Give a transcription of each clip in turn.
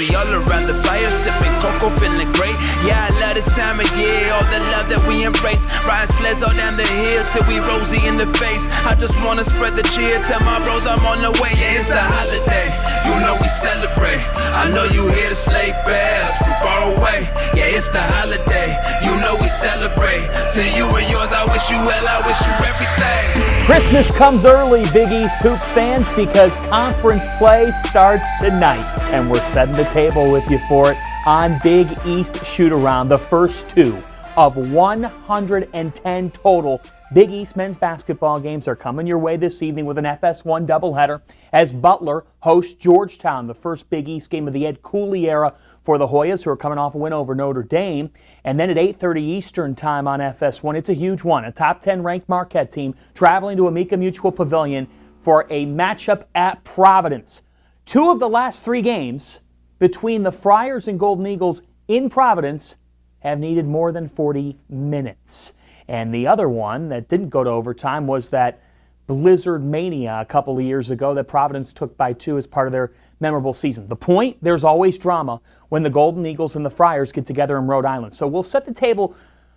we all around the fire, sipping cocoa, feeling great. Yeah, I love this time of year, all the love that we embrace. Riding sleds all down the hill till we rosy in the face. I just wanna spread the cheer, tell my bros I'm on the way. Yeah, it's the holiday, you know we celebrate. I know you hear the sleigh bells from far away. Yeah, it's the holiday, you know we celebrate. To you and yours, I wish you well, I wish you everything. Christmas comes early, Big East Hoops fans, because conference play starts tonight. And we're setting the table with you for it on Big East Shootaround, the first two of 110 total Big East men's basketball games are coming your way this evening with an FS1 doubleheader as Butler hosts Georgetown, the first Big East game of the Ed Cooley era for the Hoyas, who are coming off a win over Notre Dame. And then at 8:30 Eastern time on FS1, it's a huge one. A top 10 ranked Marquette team traveling to Amica Mutual Pavilion for a matchup at Providence. Two of the last three games between the Friars and Golden Eagles in Providence have needed more than 40 minutes. And the other one that didn't go to overtime was that Blizzard Mania a couple of years ago that Providence took by 2 as part of their memorable season. The point, there's always drama when the Golden Eagles and the Friars get together in Rhode Island. So we'll set the table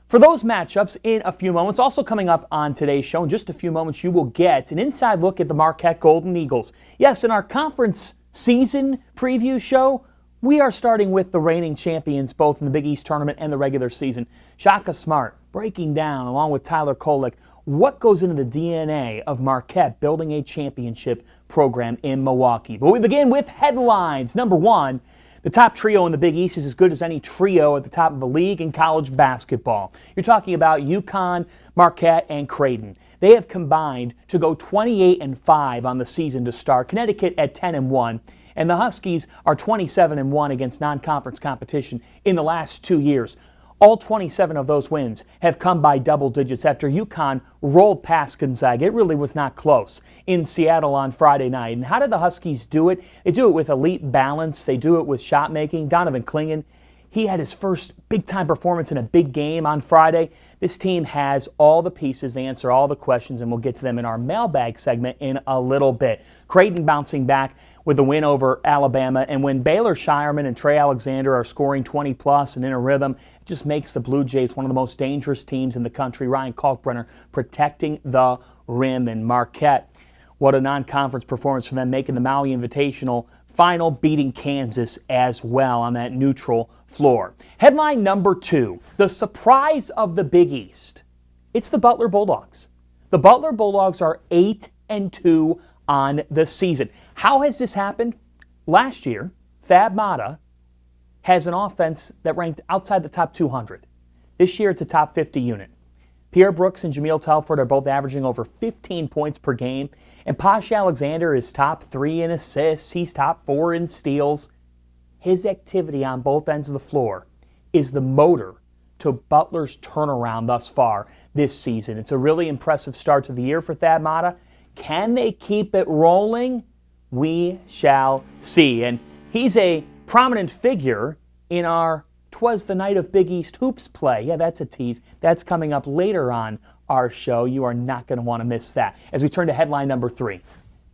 for those matchups in a few moments. Also coming up on today's show, in just a few moments, you will get an inside look at the Marquette Golden Eagles. Yes, in our conference season preview show, we are starting with the reigning champions, both in the Big East tournament and the regular season. Shaka Smart breaking down, along with Tyler Kolek, what goes into the DNA of Marquette building a championship program in Milwaukee. But we begin with headlines. Number one, the top trio in the Big East is as good as any trio at the top of the league in college basketball. You're talking about UConn, Marquette, and Creighton. They have combined to go 28-5 on the season to start. Connecticut at 10-1. And the Huskies are 27-1 against non-conference competition in the last 2 years. All 27 of those wins have come by double digits after UConn rolled past Gonzaga. It really was not close in Seattle on Friday night. And how did the Huskies do it? They do it with elite balance. They do it with shot making. Donovan Clingan, he had his first big-time performance in a big game on Friday. This team has all the pieces. They answer all the questions, and we'll get to them in our mailbag segment in a little bit. Creighton bouncing back with the win over Alabama. And when Baylor Shireman and Trey Alexander are scoring 20-plus and in a rhythm, it just makes the Blue Jays one of the most dangerous teams in the country. Ryan Kalkbrenner protecting the rim. And Marquette, what a non-conference performance for them, making the Maui Invitational final, beating Kansas as well on that neutral floor. Headline number 2, the surprise of the Big East. It's the Butler Bulldogs. The Butler Bulldogs are 8-2 on the season. How has this happened? Last year, Thad Matta has an offense that ranked outside the top 200. This year, it's a top 50 unit. Pierre Brooks and Jameel Telford are both averaging over 15 points per game. And Posh Alexander is top 3 in assists. He's top 4 in steals. His activity on both ends of the floor is the motor to Butler's turnaround thus far this season. It's a really impressive start to the year for Thad Matta. Can they keep it rolling? We shall see. And he's a prominent figure in our 'Twas the Night of Big East Hoops play. Yeah, that's a tease. That's coming up later on our show. You are not going to want to miss that. As we turn to headline number 3.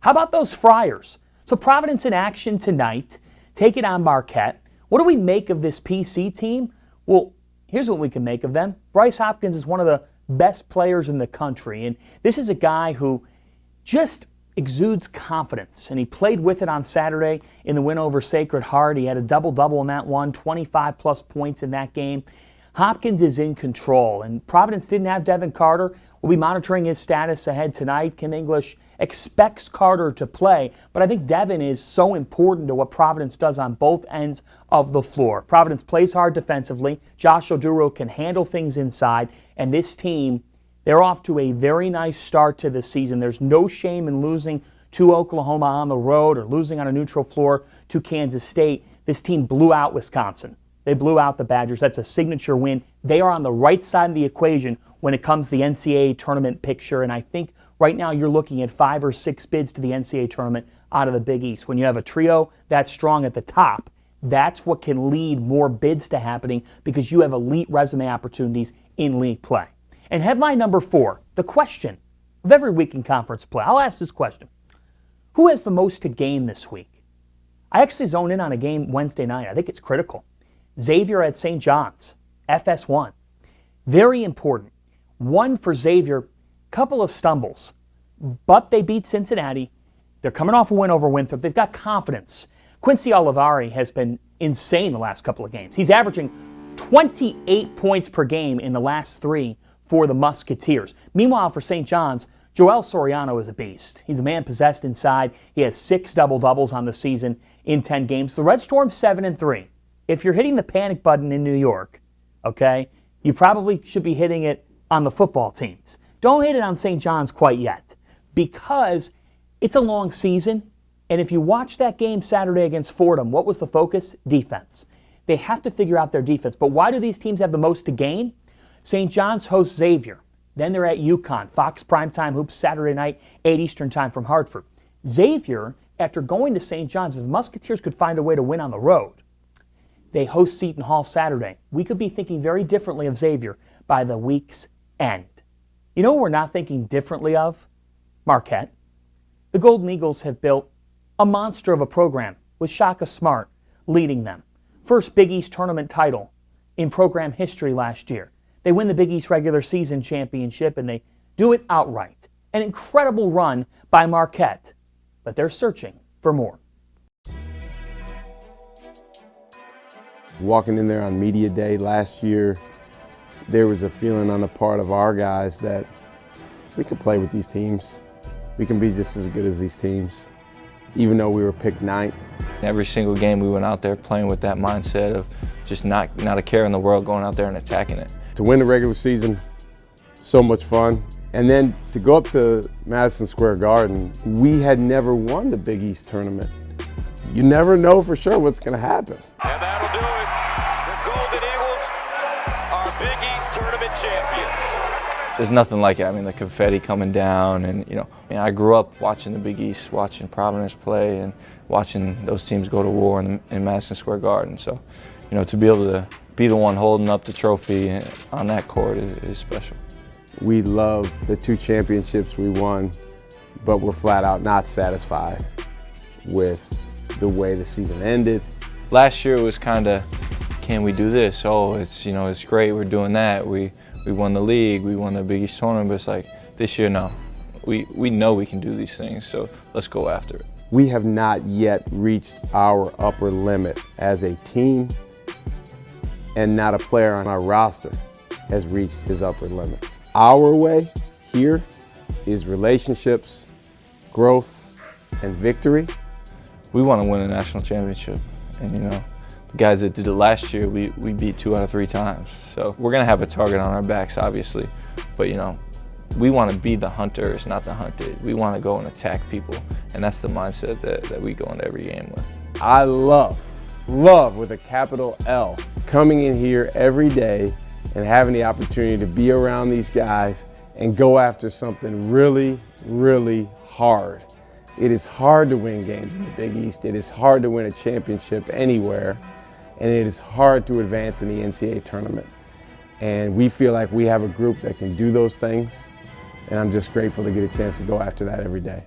How about those Friars? So Providence in action tonight. Take it on Marquette. What do we make of this PC team? Well, here's what we can make of them. Bryce Hopkins is one of the best players in the country. And this is a guy who just exudes confidence, and he played with it on Saturday in the win over Sacred Heart. He had a double-double in that one, 25-plus points in that game. Hopkins is in control, and Providence didn't have Devin Carter. We'll be monitoring his status ahead tonight. Kim English expects Carter to play, but I think Devin is so important to what Providence does on both ends of the floor. Providence plays hard defensively. Josh Oduro can handle things inside, and this team, they're off to a very nice start to the season. There's no shame in losing to Oklahoma on the road or losing on a neutral floor to Kansas State. This team blew out Wisconsin. They blew out the Badgers. That's a signature win. They are on the right side of the equation when it comes to the NCAA tournament picture, and I think right now you're looking at 5 or 6 bids to the NCAA tournament out of the Big East. When you have a trio that's strong at the top, that's what can lead more bids to happening because you have elite resume opportunities in league play. And headline number 4, the question of every week in conference play. I'll ask this question. Who has the most to gain this week? I actually zoned in on a game Wednesday night. I think it's critical. Xavier at St. John's, FS1. Very important. One for Xavier, couple of stumbles, but they beat Cincinnati. They're coming off a win over Winthrop. They've got confidence. Quincy Olivari has been insane the last couple of games. He's averaging 28 points per game in the last 3 for the Musketeers. Meanwhile, for St. John's, Joel Soriano is a beast. He's a man possessed inside. He has 6 double-doubles on the season in 10 games. The Red Storm 7-3. If you're hitting the panic button in New York, okay, you probably should be hitting it on the football teams. Don't hit it on St. John's quite yet, because it's a long season, and if you watch that game Saturday against Fordham, what was the focus? Defense. They have to figure out their defense. But why do these teams have the most to gain? St. John's hosts Xavier. Then they're at UConn. Fox Primetime Hoops Saturday night, 8 Eastern Time from Hartford. Xavier, after going to St. John's, if the Musketeers could find a way to win on the road, they host Seton Hall Saturday. We could be thinking very differently of Xavier by the week's end. You know what we're not thinking differently of? Marquette. The Golden Eagles have built a monster of a program with Shaka Smart leading them. First Big East tournament title in program history last year. They win the Big East regular season championship, and they do it outright. An incredible run by Marquette, but they're searching for more. Walking in there on media day last year, there was a feeling on the part of our guys that we could play with these teams. We can be just as good as these teams, even though we were picked 9th. Every single game we went out there playing with that mindset of just not a care in the world, going out there and attacking it. To win the regular season, so much fun. And then to go up to Madison Square Garden, we had never won the Big East tournament. You never know for sure what's going to happen. And that'll do it. The Golden Eagles are Big East tournament champions. There's nothing like it. I mean, the confetti coming down, and I grew up watching the Big East, watching Providence play, and watching those teams go to war in Madison Square Garden. So, to be able to be the one holding up the trophy on that court is special. We love the 2 championships we won, but we're flat out not satisfied with the way the season ended. Last year it was kind of, can we do this? Oh, it's great, we're doing that. We won the league, we won the Big East tournament, but it's like, this year, no. We know we can do these things, so let's go after it. We have not yet reached our upper limit as a team, and not a player on our roster has reached his upper limits. Our way here is relationships, growth, and victory. We want to win a national championship, and the guys that did it last year, we beat 2 out of 3 times. So we're going to have a target on our backs, obviously, but we want to be the hunters, not the hunted. We want to go and attack people, and that's the mindset that we go into every game with. I love with a capital L, coming in here every day and having the opportunity to be around these guys and go after something really, really hard. It is hard to win games in the Big East. It is hard to win a championship anywhere, and it is hard to advance in the NCAA tournament. And we feel like we have a group that can do those things, and I'm just grateful to get a chance to go after that every day.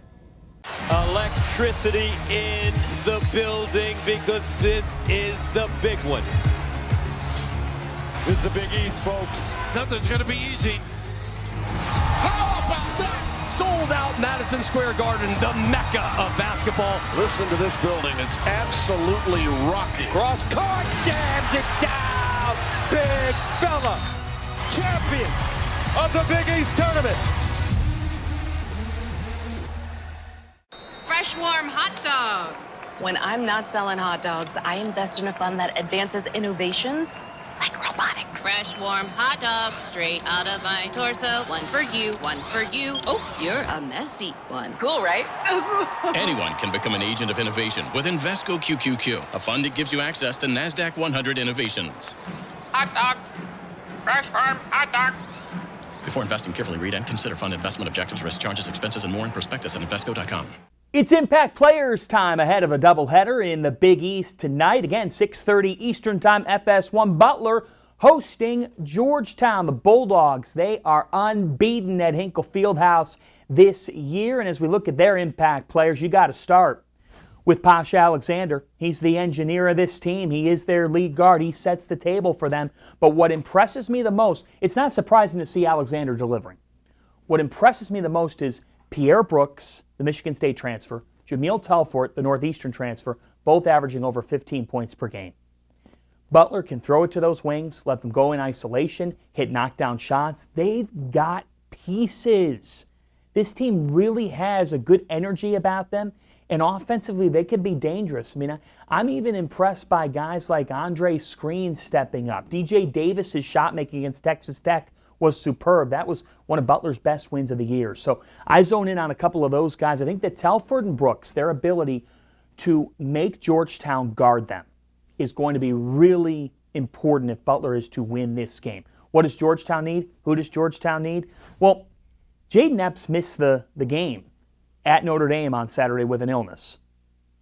Electricity in the building, because this is the big one. This is the Big East, folks. Nothing's going to be easy. How about that? Sold out Madison Square Garden, the mecca of basketball. Listen to this building. It's absolutely rocking. Cross court, jams it down. Big fella. Champions of the Big East tournament. Fresh, warm hot dogs. When I'm not selling hot dogs, I invest in a fund that advances innovations like robotics. Fresh, warm hot dogs straight out of my torso. One for you, one for you. Oh, you're a messy one. Cool, right? So cool. Anyone can become an agent of innovation with Invesco QQQ, a fund that gives you access to NASDAQ 100 innovations. Hot dogs. Fresh, warm hot dogs. Before investing, carefully read and consider fund investment objectives, risk, charges, expenses, and more in prospectus at Invesco.com. It's Impact Players time ahead of a doubleheader in the Big East tonight. Again, 6:30 Eastern Time, FS1. Butler hosting Georgetown. The Bulldogs, they are unbeaten at Hinkle Fieldhouse this year. And as we look at their Impact Players, you got to start with Posh Alexander. He's the engineer of this team. He is their lead guard. He sets the table for them. But what impresses me the most, it's not surprising to see Alexander delivering. What impresses me the most is Pierre Brooks, the Michigan State transfer, Jameel Telfort, the Northeastern transfer, both averaging over 15 points per game. Butler can throw it to those wings, let them go in isolation, hit knockdown shots. They've got pieces. This team really has a good energy about them, and offensively they could be dangerous. I mean, I'm even impressed by guys like Andre Screen stepping up. DJ Davis's shot making against Texas Tech was superb. That was one of Butler's best wins of the year. So I zone in on a couple of those guys. I think that Telfort and Brooks, their ability to make Georgetown guard them is going to be really important if Butler is to win this game. What does Georgetown need? Who does Georgetown need? Well, Jaden Epps missed the game at Notre Dame on Saturday with an illness.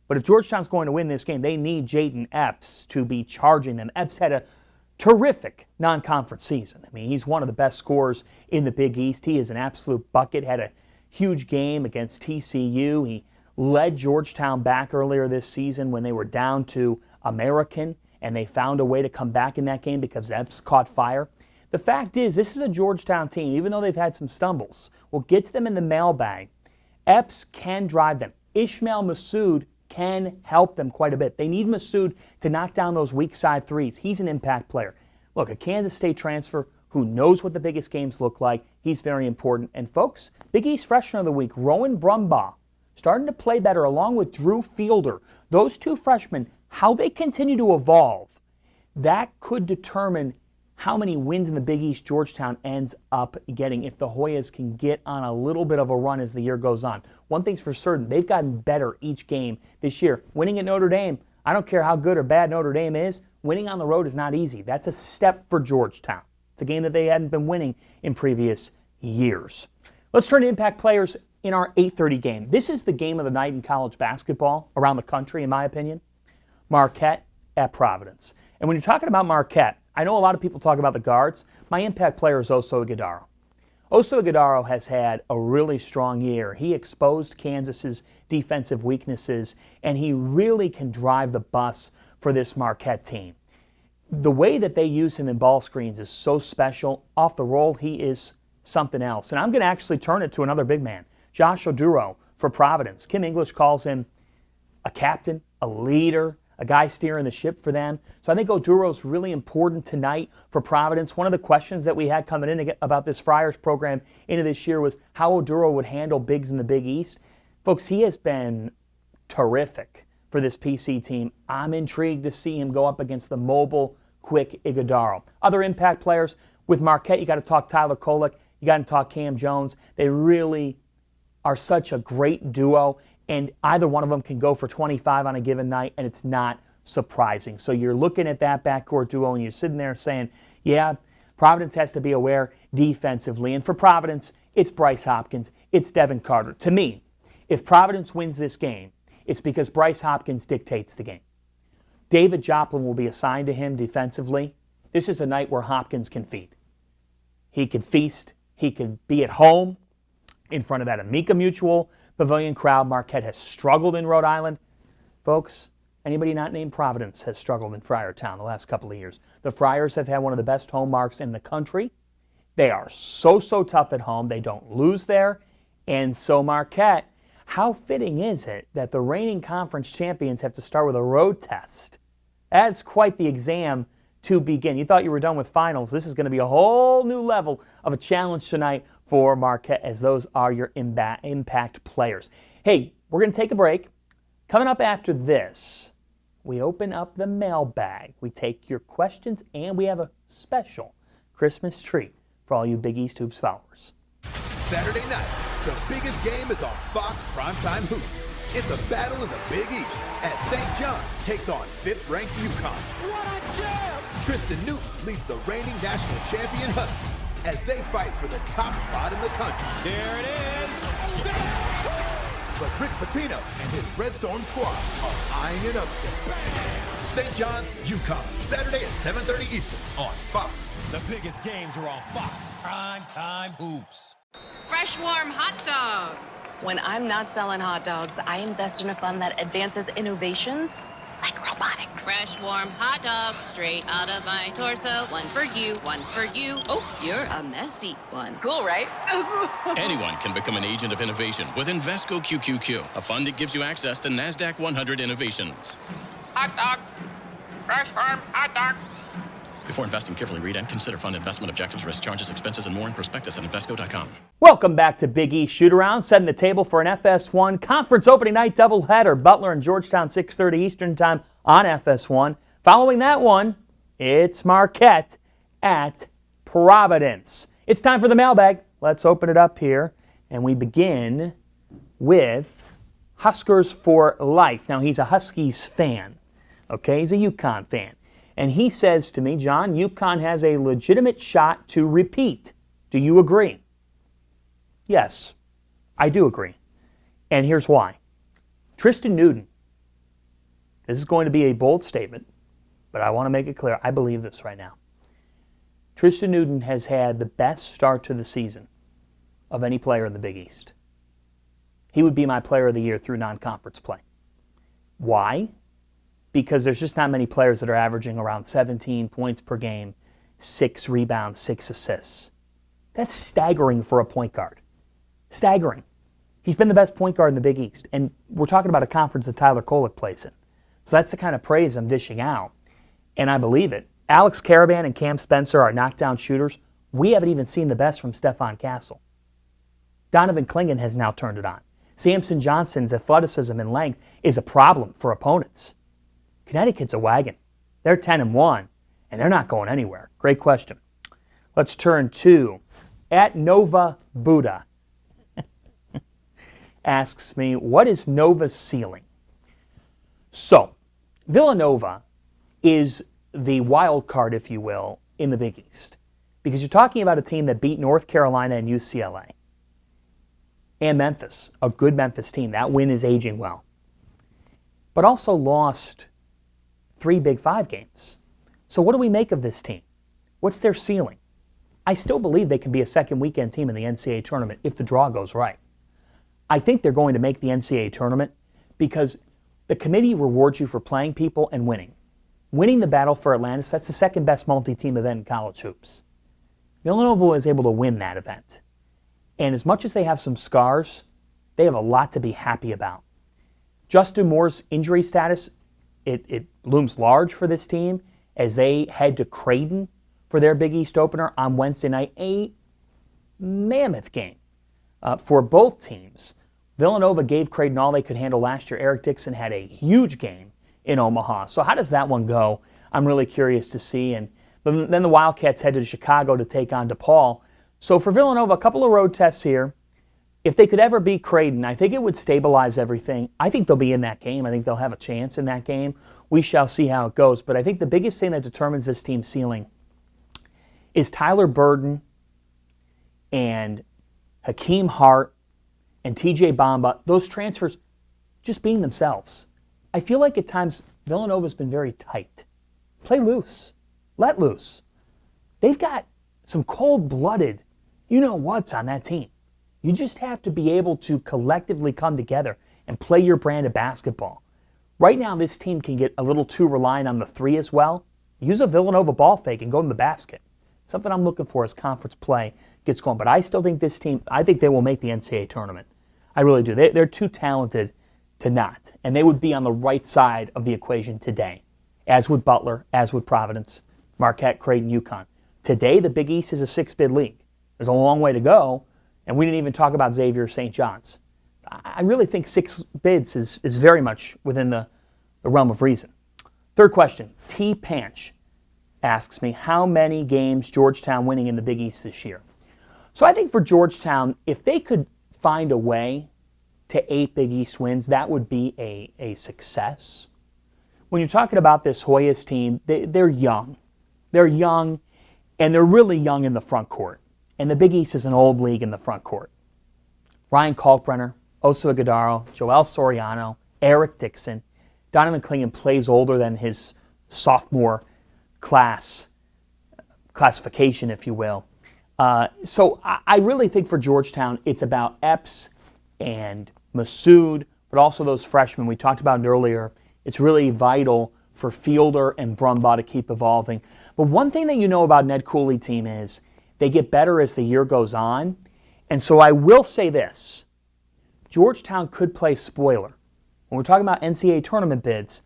But if Georgetown's going to win this game, they need Jaden Epps to be charging them. Epps had a terrific non-conference season. I mean, he's one of the best scorers in the Big East. He is an absolute bucket, had a huge game against TCU. He led Georgetown back earlier this season when they were down to American, and they found a way to come back in that game because Epps caught fire. The fact is, this is a Georgetown team, even though they've had some stumbles. What gets them in the mailbag, Epps can drive them. Ishmael Massoud can help them quite a bit. They need Massoud to knock down those weak side threes. He's an impact player. Look, a Kansas State transfer who knows what the biggest games look like. He's very important. And folks, Big East Freshman of the Week, Rowan Brumbaugh, starting to play better along with Drew Fielder. Those two freshmen, how they continue to evolve, that could determine how many wins in the Big East Georgetown ends up getting if the Hoyas can get on a little bit of a run as the year goes on. One thing's for certain, they've gotten better each game this year. Winning at Notre Dame, I don't care how good or bad Notre Dame is, winning on the road is not easy. That's a step for Georgetown. It's a game that they hadn't been winning in previous years. Let's turn to impact players in our 8:30 game. This is the game of the night in college basketball around the country, in my opinion. Marquette at Providence. And when you're talking about Marquette, I know a lot of people talk about the guards. My impact player is Oso Ighodaro. Oso Ighodaro has had a really strong year. He exposed Kansas's defensive weaknesses, and he really can drive the bus for this Marquette team. The way that they use him in ball screens is so special. Off the roll, he is something else. And I'm going to actually turn it to another big man, Josh Oduro for Providence. Kim English calls him a captain, a leader, a guy steering the ship for them. So I think Oduro's really important tonight for Providence. One of the questions that we had coming in about this Friars program into this year was how Oduro would handle bigs in the Big East. Folks, he has been terrific for this PC team. I'm intrigued to see him go up against the mobile, quick Ighodaro. Other impact players with Marquette, you got to talk Tyler Kolek, you got to talk Cam Jones. They really are such a great duo, and either one of them can go for 25 on a given night, and it's not surprising. So you're looking at that backcourt duo, and you're sitting there saying, yeah, Providence has to be aware defensively. And for Providence, it's Bryce Hopkins, it's Devin Carter. To me, if Providence wins this game, it's because Bryce Hopkins dictates the game. David Joplin will be assigned to him defensively. This is a night where Hopkins can feed. He can feast. He can be at home in front of that Amica Mutual Pavilion crowd. Marquette has struggled in Rhode Island. Folks, anybody not named Providence has struggled in Friartown the last couple of years. The Friars have had one of the best home marks in the country. They are so tough at home. They don't lose there. And so Marquette, how fitting is it that the reigning conference champions have to start with a road test? That's quite the exam to begin. You thought you were done with finals. This is going to be a whole new level of a challenge tonight for Marquette, as those are your impact players. Hey, we're going to take a break. Coming up after this, we open up the mailbag. We take your questions, and we have a special Christmas treat for all you Big East Hoops followers. Saturday night, the biggest game is on Fox Primetime Hoops. It's a battle in the Big East as St. John's takes on 5th-ranked UConn. What a champ! Tristan Newton leads the reigning national champion Huskies as they fight for the top spot in the country. There it is! But Rick Pitino and his Red Storm squad are eyeing an upset. St. John's, UConn, Saturday at 7:30 Eastern on Fox. The biggest games are on Fox Primetime Hoops. Fresh, warm hot dogs. When I'm not selling hot dogs, I invest in a fund that advances innovations like robotics. Fresh, warm hot dogs straight out of my torso. One for you, one for you. Oh, you're a messy one. Cool, right? So cool. Anyone can become an agent of innovation with Invesco QQQ, a fund that gives you access to NASDAQ 100 innovations. Hot dogs. Fresh, warm hot dogs. Before investing, carefully read and consider fund investment objectives, risk, charges, expenses, and more in prospectus at Invesco.com. Welcome back to Big East Shootaround, setting the table for an FS1 conference opening night doubleheader. Butler and Georgetown, 6:30 Eastern Time on FS1. Following that one, it's Marquette at Providence. It's time for the mailbag. Let's open it up here, and we begin with Huskers for Life. Now, he's a Huskies fan, okay? He's a UConn fan. And he says to me, John, UConn has a legitimate shot to repeat. Do you agree? Yes, I do agree. And here's why. Tristan Newton, this is going to be a bold statement, but I want to make it clear, I believe this right now. Tristan Newton has had the best start to the season of any player in the Big East. He would be my player of the year through non-conference play. Why? Because there's just not many players that are averaging around 17 points per game, 6 rebounds, 6 assists. That's staggering for a point guard. Staggering. He's been the best point guard in the Big East, and we're talking about a conference that Tyler Kolek plays in. So that's the kind of praise I'm dishing out, and I believe it. Alex Caravan and Cam Spencer are knockdown shooters. We haven't even seen the best from Stephon Castle. Donovan Clingan has now turned it on. Samson Johnson's athleticism and length is a problem for opponents. Connecticut's a wagon. They're 10-1, and they're not going anywhere. Great question. Let's turn to at Nova Buddha. Asks me, what is Nova's ceiling? So, Villanova is the wild card, if you will, in the Big East. Because you're talking about a team that beat North Carolina and UCLA. And Memphis, a good Memphis team. That win is aging well. But also lost 3 Big 5 games. So what do we make of this team? What's their ceiling? I still believe they can be a second weekend team in the NCAA tournament if the draw goes right. I think they're going to make the NCAA tournament because the committee rewards you for playing people and winning. Winning the Battle for Atlantis, that's the second best multi-team event in college hoops. Villanova was able to win that event. And as much as they have some scars, they have a lot to be happy about. Justin Moore's injury status, it looms large for this team as they head to Creighton for their Big East opener on Wednesday night. A mammoth game for both teams. Villanova gave Creighton all they could handle last year. Eric Dixon had a huge game in Omaha. So how does that one go? I'm really curious to see. And then the Wildcats head to Chicago to take on DePaul. So for Villanova, a couple of road tests here. If they could ever beat Creighton, I think it would stabilize everything. I think they'll be in that game. I think they'll have a chance in that game. We shall see how it goes. But I think the biggest thing that determines this team's ceiling is Tyler Burden and Hakeem Hart and TJ Bamba, those transfers just being themselves. I feel like at times Villanova's been very tight. Play loose. Let loose. They've got some cold-blooded you-know-whats on that team. You just have to be able to collectively come together and play your brand of basketball. Right now, this team can get a little too reliant on the three as well. Use a Villanova ball fake and go in the basket. Something I'm looking for as conference play gets going. But I still think this team, I think they will make the NCAA tournament. I really do. They're too talented to not. And they would be on the right side of the equation today, as would Butler, as would Providence, Marquette, Creighton, UConn. Today, the Big East is a 6-bid league. There's a long way to go, and we didn't even talk about Xavier, St. John's. I really think 6 bids is very much within the realm of reason. Third question, T. Panch asks me, how many games Georgetown winning in the Big East this year? So I think for Georgetown, if they could find a way to 8 Big East wins, that would be a success. When you're talking about this Hoyas team, they're young. They're young, and they're really young in the front court. And the Big East is an old league in the front court. Ryan Kalkbrenner, Oso Ighodaro, Joel Soriano, Eric Dixon. Donovan Clingan plays older than his sophomore classification, if you will. So I really think for Georgetown, it's about Epps and Massoud, but also those freshmen. We talked about it earlier. It's really vital for Fielder and Brumbaugh to keep evolving. But one thing that you know about Ned Cooley team is they get better as the year goes on. And so I will say this. Georgetown could play spoiler. When we're talking about NCAA tournament bids,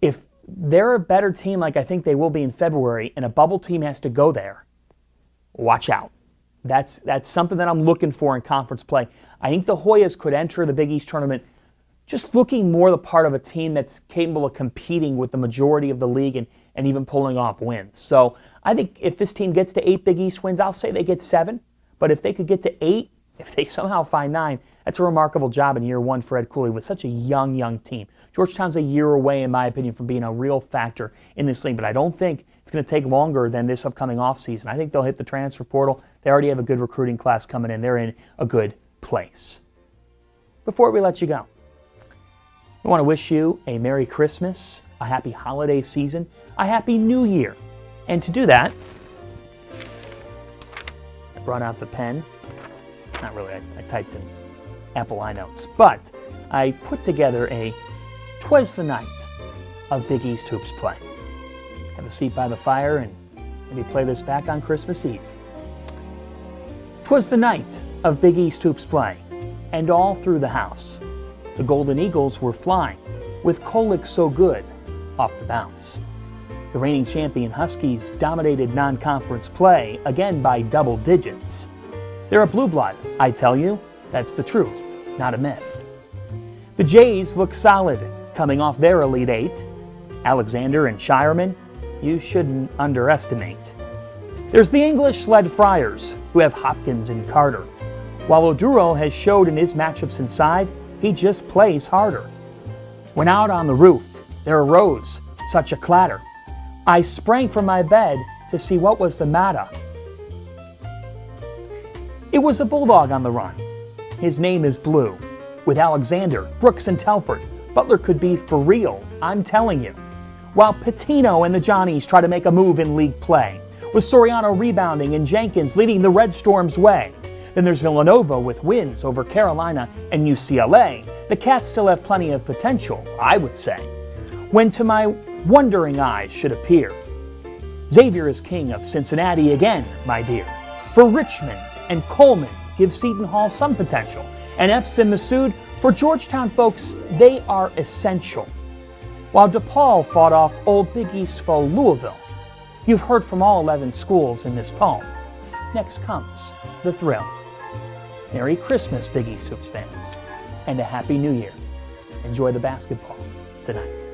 if they're a better team like I think they will be in February and a bubble team has to go there, watch out. That's something that I'm looking for in conference play. I think the Hoyas could enter the Big East tournament just looking more the part of a team that's capable of competing with the majority of the league and even pulling off wins. So I think if this team gets to 8 Big East wins, I'll say they get 7. But if they could get to 8, if they somehow find 9, that's a remarkable job in year 1 for Ed Cooley with such a young team. Georgetown's a year away, in my opinion, from being a real factor in this league, but I don't think it's going to take longer than this upcoming offseason. I think they'll hit the transfer portal. They already have a good recruiting class coming in. They're in a good place. Before we let you go, I want to wish you a Merry Christmas, a happy holiday season, a happy New Year. And to do that, I brought out the pen. Not really, I typed in Apple iNotes. But I put together a 'Twas the Night of Big East Hoops play. Have a seat by the fire and maybe play this back on Christmas Eve. 'Twas the night of Big East Hoops play, and all through the house, the Golden Eagles were flying, with Kolick so good off the bounce. The reigning champion Huskies dominated non-conference play, again by double digits. They're a blue blood, I tell you, that's the truth, not a myth. The Jays look solid, coming off their Elite Eight. Alexander and Shireman, you shouldn't underestimate. There's the English-led Friars, who have Hopkins and Carter. While Oduro has showed in his matchups inside, he just plays harder. When out on the roof, there arose such a clatter. I sprang from my bed to see what was the matter. It was a Bulldog on the run. His name is Blue. With Alexander, Brooks, and Telford, Butler could be for real, I'm telling you. While Pitino and the Johnnies try to make a move in league play, with Soriano rebounding and Jenkins leading the Red Storm's way. Then there's Villanova with wins over Carolina and UCLA. The Cats still have plenty of potential, I would say. When to my wondering eyes should appear, Xavier is king of Cincinnati again, my dear. For Richmond and Coleman give Seton Hall some potential. And Epps and Massoud, for Georgetown folks, they are essential. While DePaul fought off old Big East foe Louisville, you've heard from all 11 schools in this poem. Next comes the thrill. Merry Christmas, Big East Hoops fans, and a Happy New Year. Enjoy the basketball tonight.